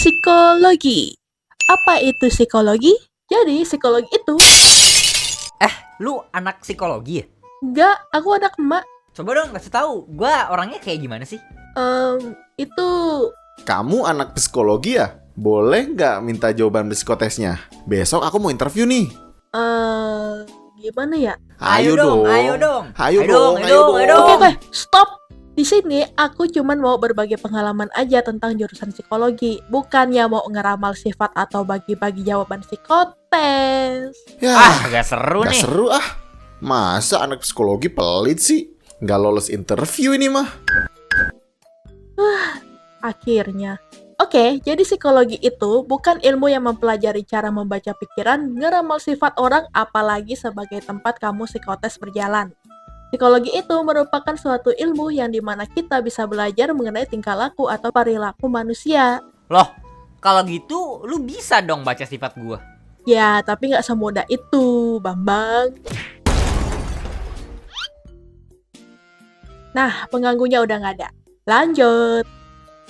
Psikologi. Apa itu psikologi? Jadi psikologi itu Lu anak psikologi ya? enggak, aku anak emak. Coba dong kasih tahu, gua orangnya kayak gimana sih? Itu Kamu anak psikologi ya? Boleh nggak minta jawaban psikotesnya? Besok aku mau interview nih. gimana ya? Ayo dong. Ayo dong. Oke, stop. Di sini aku cuman mau berbagi pengalaman aja tentang jurusan psikologi, bukannya mau ngeramal sifat atau bagi-bagi jawaban psikotes. Ya, Gak seru nggak nih. seru ah. Masa anak psikologi pelit sih? Nggak lolos interview ini mah. Akhirnya. Oke, jadi psikologi itu bukan ilmu yang mempelajari cara membaca pikiran, ngeramal sifat orang, apalagi sebagai tempat kamu psikotes berjalan. Psikologi itu merupakan suatu ilmu yang dimana kita bisa belajar mengenai tingkah laku atau perilaku manusia. Loh, kalau gitu lu bisa dong baca sifat gua. Ya, tapi nggak semudah itu, Bambang. Nah, pengganggunya udah nggak ada. Lanjut.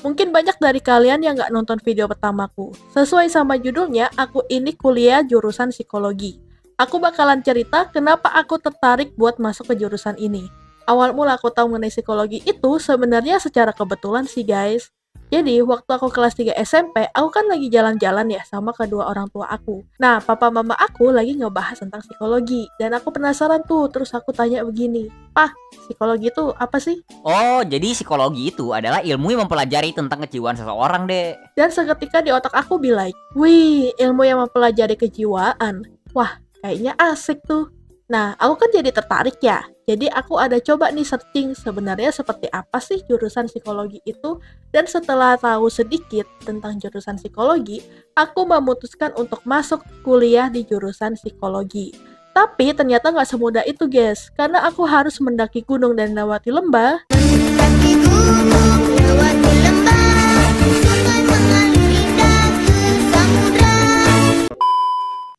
Mungkin banyak dari kalian yang nggak nonton video pertamaku. Sesuai sama judulnya, aku ini kuliah jurusan psikologi. Aku bakalan cerita kenapa aku tertarik buat masuk ke jurusan ini. Awal mula aku tahu mengenai psikologi itu sebenarnya secara kebetulan sih guys. Jadi, waktu aku kelas 3 SMP, aku kan lagi jalan-jalan ya sama kedua orang tua aku. Nah, papa mama aku lagi ngebahas tentang psikologi. Dan aku penasaran tuh, terus aku tanya begini, "Pah, psikologi itu apa sih?" Oh, jadi psikologi itu adalah ilmu yang mempelajari tentang kejiwaan seseorang, Dek. Dan seketika di otak aku bilang, "Wih, ilmu yang mempelajari kejiwaan. Wah, kayaknya asik tuh." Nah, aku kan jadi tertarik ya. Jadi aku ada coba nih searching sebenarnya seperti apa sih jurusan psikologi itu. Dan setelah tahu sedikit tentang jurusan psikologi, aku memutuskan untuk masuk kuliah di jurusan psikologi. Tapi ternyata nggak semudah itu guys, karena aku harus mendaki gunung dan melewati lembah. Mendaki gunung, lewati lembah, sungai mengalir hingga ke samudra.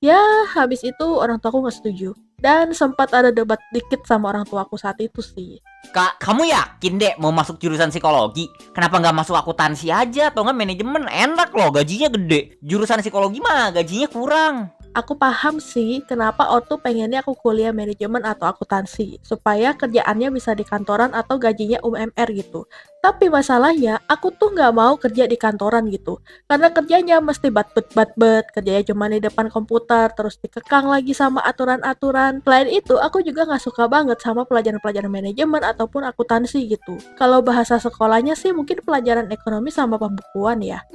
Ya, habis itu orang tuaku nggak setuju. Dan sempat ada debat dikit sama orang tuaku saat itu sih. Kak, kamu yakin, Dek, mau masuk jurusan psikologi? Kenapa nggak masuk akuntansi aja atau nggak manajemen? Enak loh, gajinya gede. Jurusan psikologi mah gajinya kurang. Aku paham sih kenapa ortu pengennya aku kuliah manajemen atau akuntansi, supaya kerjaannya bisa di kantoran atau gajinya UMR gitu. Tapi masalahnya, aku tuh nggak mau kerja di kantoran gitu. Karena kerjanya mesti bat-bet, kerjanya cuma di depan komputer, terus dikekang lagi sama aturan-aturan. Selain itu, aku juga nggak suka banget sama pelajaran-pelajaran manajemen ataupun akuntansi gitu. Kalau bahasa sekolahnya sih mungkin pelajaran ekonomi sama pembukuan ya.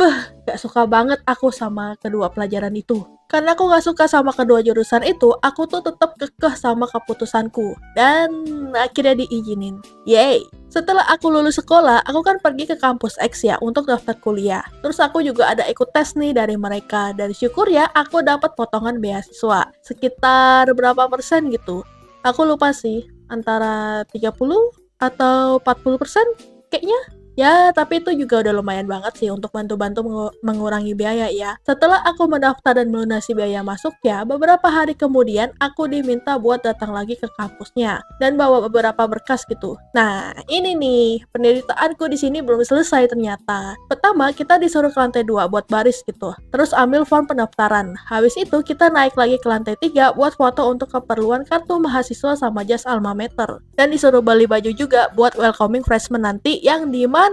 Gak suka banget aku sama kedua pelajaran itu. Karena aku gak suka sama kedua jurusan itu, aku tuh tetap kekeh sama keputusanku. Dan akhirnya diizinin. Yeay! Setelah aku lulus sekolah, aku kan pergi ke kampus X ya untuk daftar kuliah. Terus aku juga ada ikut tes nih dari mereka. Dan syukur ya, aku dapat potongan beasiswa. Sekitar berapa persen gitu. Aku lupa sih, antara 30 atau 40% kayaknya. Ya, tapi itu juga udah lumayan banget sih untuk bantu-bantu mengurangi biaya ya. Setelah aku mendaftar dan melunasi biaya masuknya, beberapa hari kemudian aku diminta buat datang lagi ke kampusnya dan bawa beberapa berkas gitu. Nah, ini nih, penderitaanku di sini belum selesai ternyata. Pertama, kita disuruh ke lantai 2 buat baris gitu. Terus ambil form pendaftaran. Habis itu kita naik lagi ke lantai 3 buat foto untuk keperluan kartu mahasiswa sama jas alma mater. Dan disuruh beli baju juga buat welcoming freshman nanti yang dimana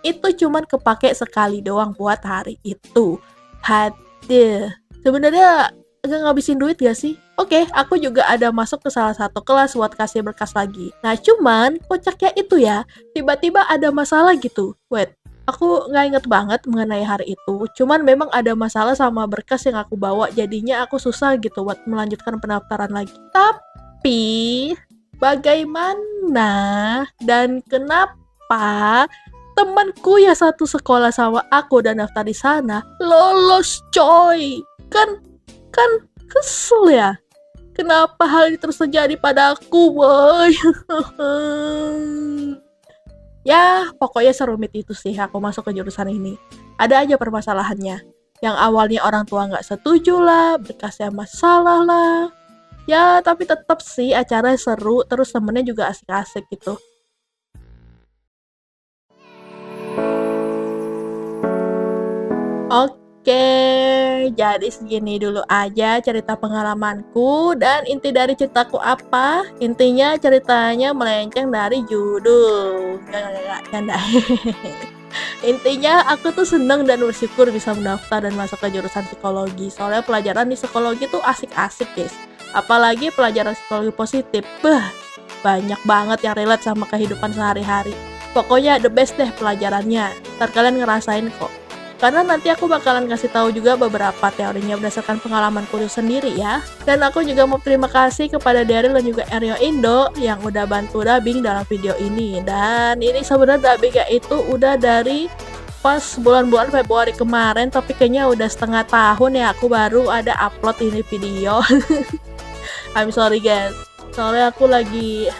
itu cuman kepake sekali doang buat hari itu. Haduh, sebenarnya agak ngabisin duit gak sih? Oke, aku juga ada masuk ke salah satu kelas buat kasih berkas lagi. Nah cuman, kocaknya itu ya, tiba-tiba ada masalah gitu. Wait, aku nggak inget banget mengenai hari itu. Cuman memang ada masalah sama berkas yang aku bawa, jadinya aku susah gitu buat melanjutkan pendaftaran lagi. Tapi, bagaimana dan kenapa temanku yang satu sekolah sama aku dan daftar di sana lolos coy? Kan kesel ya. Kenapa hal ini terus terjadi padaku, boy? Ya, pokoknya serumit itu sih aku masuk ke jurusan ini. Ada aja permasalahannya. Yang awalnya orang tua nggak setuju lah, berkasnya masalah lah. Ya, tapi tetap sih acaranya seru, terus temennya juga asik-asik gitu. Oke, jadi segini dulu aja cerita pengalamanku dan inti dari ceritaku apa? Intinya ceritanya melenceng dari judul. Gak, canda. Intinya aku tuh seneng dan bersyukur bisa mendaftar dan masuk ke jurusan psikologi. Soalnya pelajaran di psikologi tuh asik-asik, guys. Apalagi pelajaran psikologi positif. Banyak banget yang relate sama kehidupan sehari-hari. Pokoknya the best deh pelajarannya. Ntar kalian ngerasain kok. Karena nanti aku bakalan kasih tahu juga beberapa teorinya berdasarkan pengalamanku sendiri ya. Dan aku juga mau terima kasih kepada Daryl dan juga Aryo Indo yang udah bantu dubbing dalam video ini. Dan ini sebenarnya dubbingnya itu udah dari pas bulan-bulan Februari kemarin, tapi kayaknya udah setengah tahun ya aku baru ada upload ini video. I'm sorry guys. Soalnya aku lagi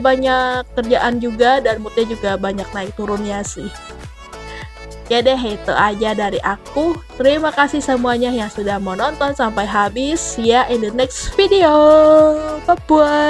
banyak kerjaan juga dan moodnya juga banyak naik turunnya sih. Ya deh, itu aja dari aku. Terima kasih semuanya yang sudah mau nonton sampai habis. See ya in the next video. Bye-bye.